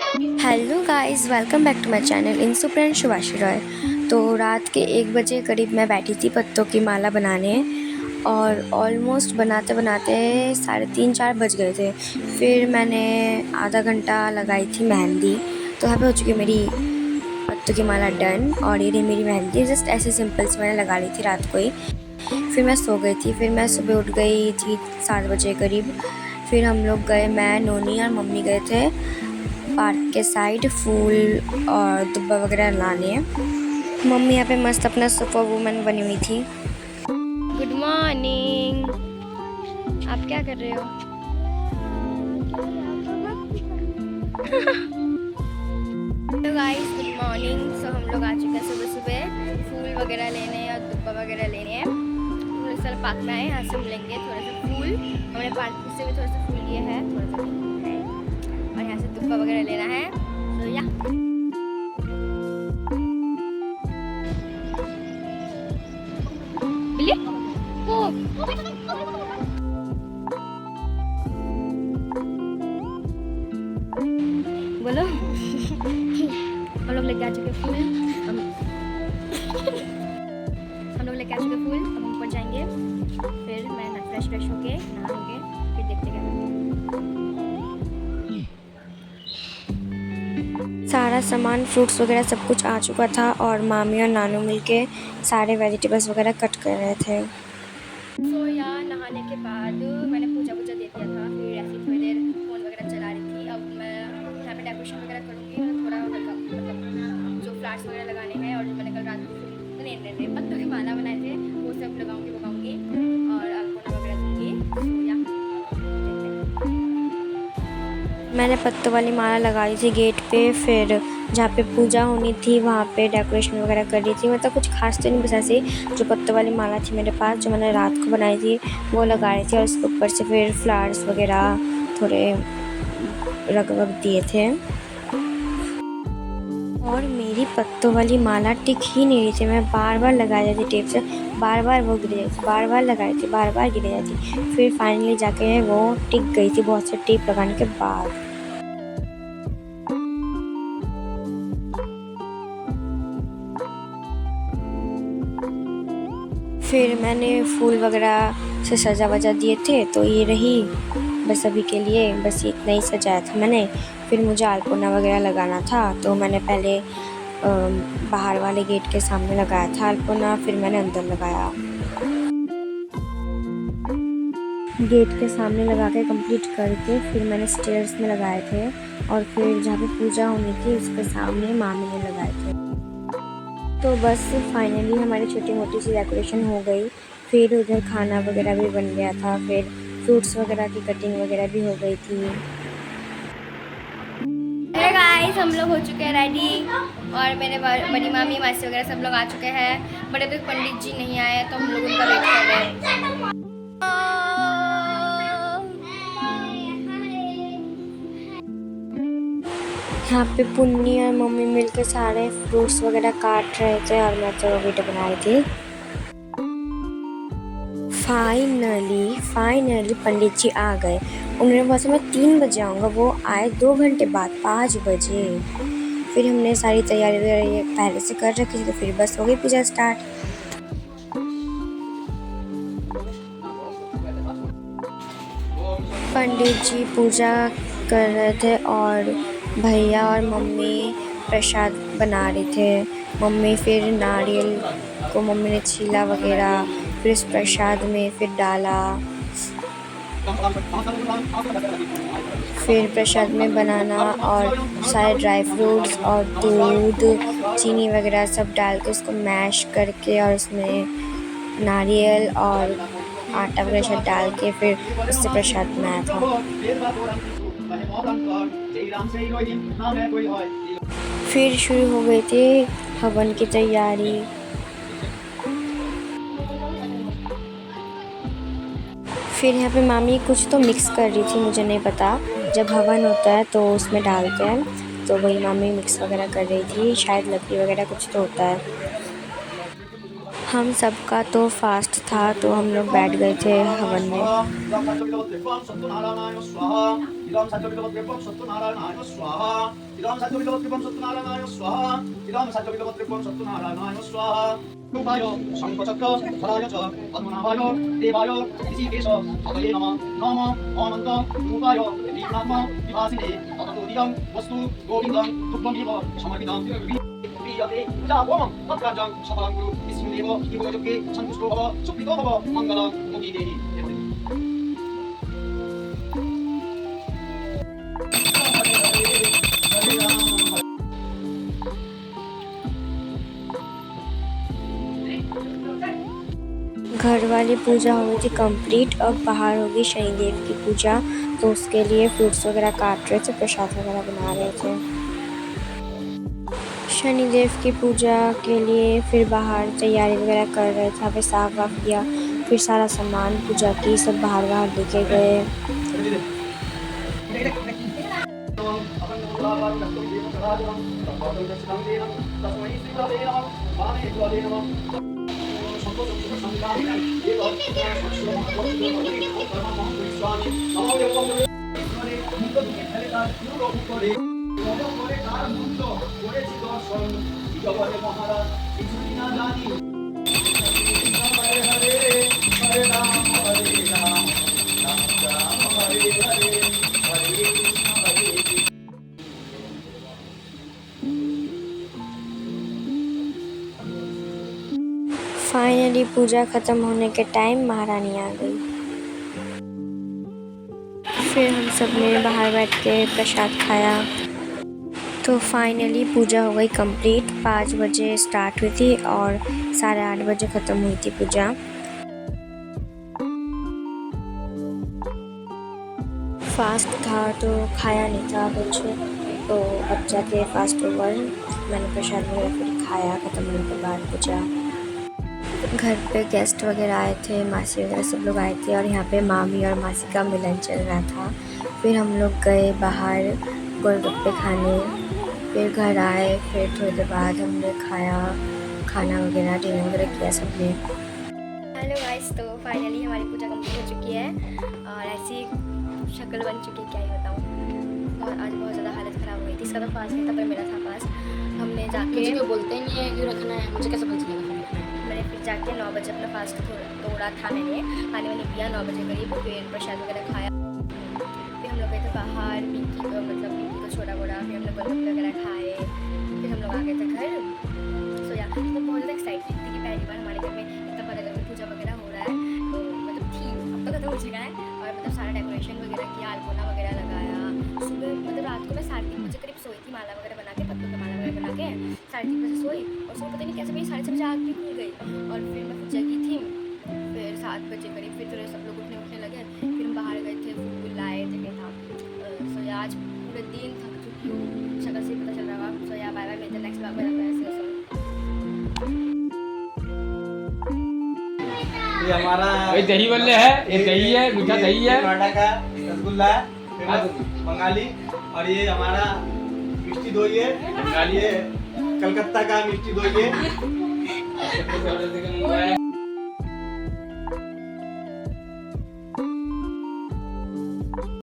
Hello guys, welcome back to my channel इंसुप्रेंट शुभाशी रॉय। तो रात के 1 बजे करीब मैं बैठी थी पत्तों की माला बनाने और ऑलमोस्ट बनाते बनाते 3:30-4 बज गए थे। फिर मैंने आधा घंटा लगाई थी मेहंदी। तो यहाँ पे हो चुकी है मेरी पत्तों की माला डन। और ये रही मेरी मेहंदी, जस्ट ऐसे सिंपल सी मैंने लगा ली थी रात को ही। फिर मैं सो गई थी। फिर मैं सुबह उठ गई थी 7 बजे करीब। फिर हम लोग गए, मैं, नोनी और मम्मी गए थे पार्क के साइड फूल और दुब्बा वगैरह लाने। मम्मी यहाँ पे मस्त अपना सुपर वुमन बनी हुई थी। Good morning. आप क्या कर रहे हो? Hello guys, good morning. So हम लोग आ चुके हैं सुबह सुबह फूल वगैरह लेने और दुब्बा वगैरह लेने हैं। थोड़ा सा पार्क में आए, यहाँ से हम लेंगे थोड़ा सा फूल। हमने पार्क से भी थोड़ा सा फूल लिया है, थोड़ा सा है और यहाँ से दुब्बा वगैरह लेना है। तो या बिल्ली वो बोलो। हम लोग लेके आ चुके फूल। हम लोग लेके आ चुके फूल। अब हम ऊपर जाएंगे, फिर मैं फ्रेश होके नहाऊंगे, फिर देखते क्या करते हैं। सारा सामान, फ्रूट्स वगैरह सब कुछ आ चुका था और मामी और नानू मिलके सारे वेजिटेबल्स वगैरह कट कर रहे थे। तो यहाँ नहाने के बाद मैंने पूजा दे दिया था। फिर ऐसी थोड़ी देर फ़ोन वगैरह चला रही थी। अब मैं यहाँ पे डेकोरेशन वगैरह करूँगी। थोड़ा मतलब जो फ्लावर्स वगैरह लगाने हैं और जो मैंने कल रात को नहीं पत्तों की माला बनाए थे वो सब लगाऊंगी और अल्पोना वगैरह दूँगी। मैंने पत्तों वाली माला लगाई थी गेट पे। फिर जहाँ पे पूजा होनी थी वहाँ पे डेकोरेशन वगैरह कर रही थी। मतलब कुछ खास तो नहीं, बस ऐसे जो पत्तों वाली माला थी मेरे पास, जो मैंने रात को बनाई थी, वो लगा रही थी। और उसके ऊपर से फिर फ्लावर्स वगैरह थोड़े रग वग दिए थे। और मेरी पत्तों वाली माला टिक ही नहीं रही थी। मैं बार बार लगाई जाती टेप से, बार बार वो गिर जाती, बार बार लगाई थी, बार बार गिर जाती। फिर फाइनली जाके वो टिक गई थी बहुत से टेप लगाने के बाद। फिर मैंने फूल वगैरह से सजा वजा दिए थे। तो ये रही बस अभी के लिए, बस इतना ही सजाया था मैंने। फिर मुझे अल्पोना वगैरह लगाना था, तो मैंने पहले बाहर वाले गेट के सामने लगाया था अल्पोना, फिर मैंने अंदर लगाया। गेट के सामने लगा के कंप्लीट करके फिर मैंने स्टेयर्स में लगाए थे। और फिर जहाँ पे पूजा होनी थी उसके सामने मामी ने लगाए थे। तो बस फाइनली हमारी छोटी मोटी सी डेकोरेशन हो गई। फिर उधर खाना वगैरह भी बन गया था। फिर फ्रूट्स वगैरह की कटिंग वगैरह भी हो गई थी। हे गाइस, हम लोग हो चुके हैं रेडी और मेरे बड़ी मामी मासी वगैरह सब लोग आ चुके हैं। बड़े तो पंडित जी नहीं आए तो हम लोग उनका वेट कर रहे हैं। यहाँ पे पुन्नी और मम्मी मिलकर सारे फ्रूट्स वगैरह काट रहे थे और मैं तो वीडियो बना रही थी। फाइनली पंडित जी आ गए। उन्होंने बोला था मैं 3 बजे आऊँगा, वो आए 2 घंटे बाद 5 बजे। फिर हमने सारी तैयारी वगैरह पहले से कर रखी थी, तो फिर बस हो गई पूजा स्टार्ट। पंडित जी पूजा कर रहे थे और भैया और मम्मी प्रसाद बना रहे थे। मम्मी फिर नारियल को मम्मी ने छीला वगैरह, फिर इस प्रसाद में फिर डाला। फिर प्रसाद में बनाना और सारे ड्राई फ्रूट्स और दूध, चीनी वगैरह सब डाल के उसको मैश करके और उसमें नारियल और आटा वगैरह सब डाल के फिर उससे प्रसाद बनाया था। फिर शुरू हो गई थी हवन की तैयारी। फिर यहाँ पे मामी कुछ तो मिक्स कर रही थी, मुझे नहीं पता। जब हवन होता है तो उसमें डालते हैं, तो वही मामी मिक्स वगैरह कर रही थी। शायद लकड़ी वगैरह कुछ तो होता है। हम सबका तो फास्ट था तो हम लोग बैठ गए थे हवन में। इदं सत्यविदवत्रिपं सत्यनारायणाय स्वाहा इदं सत्यविदवत्रिपं सत्यनारायणाय स्वाहा इदं सत्यविदवत्रिपं सत्यनारायणाय स्वाहा रूपाय शंखचक्र धराय च पद्मनाभाय देवाय ऋषिकेश भगवे नमः नमः अनन्त रूपाय दीनात्म विभासिने ततोदियं वस्तु गोविन्दं तुभ्यमेव समर्पितं प्रियते पूजाहोमं तत्राजं सफलं कुरु विष्णुदेव युगयुगे सन्तुष्टो भव सुखितो भव मङ्गलं मुक्ति देहि घर वाली पूजा हो गई थी कंप्लीट। अब बाहर होगी शनिदेव की पूजा, तो उसके लिए फ्रूट्स वगैरह काट रहे थे, प्रसाद वगैरह बना रहे थे। शनिदेव की पूजा के लिए फिर बाहर तैयारी वगैरह कर रहे थे, यहाँ पे साफ वाफ किया, फिर सारा सामान पूजा की सब बाहर लेके गए। फाइनली पूजा ख़त्म होने के टाइम महारानी आ गई। फिर हम सब ने बाहर बैठ के प्रसाद खाया। तो फाइनली पूजा हो गई कंप्लीट। 5 बजे स्टार्ट हुई थी और 8:30 बजे ख़त्म हुई थी पूजा। फास्ट था तो खाया नहीं था कुछ, तो अब जाके फास्ट ओवर मैंने प्रसाद वगैरह फिर खाया। ख़त्म होने के बाद पूजा, घर पे गेस्ट वगैरह आए थे, मासी वगैरह सब लोग आए थे और यहाँ पे मामी और मासी का मिलन चल रहा था। फिर हम लोग गए बाहर गोलगप्पे खाने, फिर घर आए, फिर थोड़ी देर बाद हमने खाया खाना वगैरह, डिनर वगैरह किया सबने। हेलो गाइस, तो फाइनली हमारी पूजा कंप्लीट हो चुकी है और ऐसी शक्ल बन चुकी है, क्या ही बताऊँ। और आज बहुत ज़्यादा हालत ख़राब हुई थी। इसका तो पास नहीं था पर मेरा था पास। हमने जाके, मुझे कोई बोलते ही नहीं है क्यों रखना है, मुझे कैसे पता चलेगा। मैंने फिर जाके 9 बजे अपना फास्ट तोड़ा था। मैंने पानी वानी पिया 9 बजे करीब, फिर प्रसाद वगैरह खाया। फिर हम लोग गए थे बाहर पिंकी को, मतलब पिंकी को छोटा बोला, फिर हम लोग गोलगप्पे वगैरह खाए। फिर हम लोग आ गए थे घर। सो या तो बहुत ज़्यादा एक्साइटेड थी कि पहली बार हमारे घर में इतना बड़े घर में पूजा वगैरह हो रहा है। तो मतलब थी, अब तो खत्म हो चुका है। और मतलब सारा डेकोरेशन वगैरह किया, अल्पोना वगैरह लगाया। सुबह मतलब रात को मैं 3:30 बजे करीब सोई थी, माला वगैरह बना के, पत्तों की माला वगैरह बना के 3:30 बजे सोई। और सुबह पता नहीं कैसे मेरी 6:30 बजे आग भी खुल गई और फिर मैं फिर जगी थी। फिर 7 बजे करीब फिर थोड़े सब लोग उठने लगे। फिर हम बाहर गए थे, फूल लाए थे, क्या था। सो या आज पूरे दिन थक चुकी हूँ, शक्ल से पता चल रहा होगा। सो या बाय बाय, मिलते हैं नेक्स्ट ब्लॉग में। ये हमारा दही बल्ले है, ये दही है, मीठा दही है, नोएडा का रसगुल्ला है बंगाली। और ये हमारा मिष्टी दोई है बंगाली है, कलकत्ता का मिष्टी दोई है।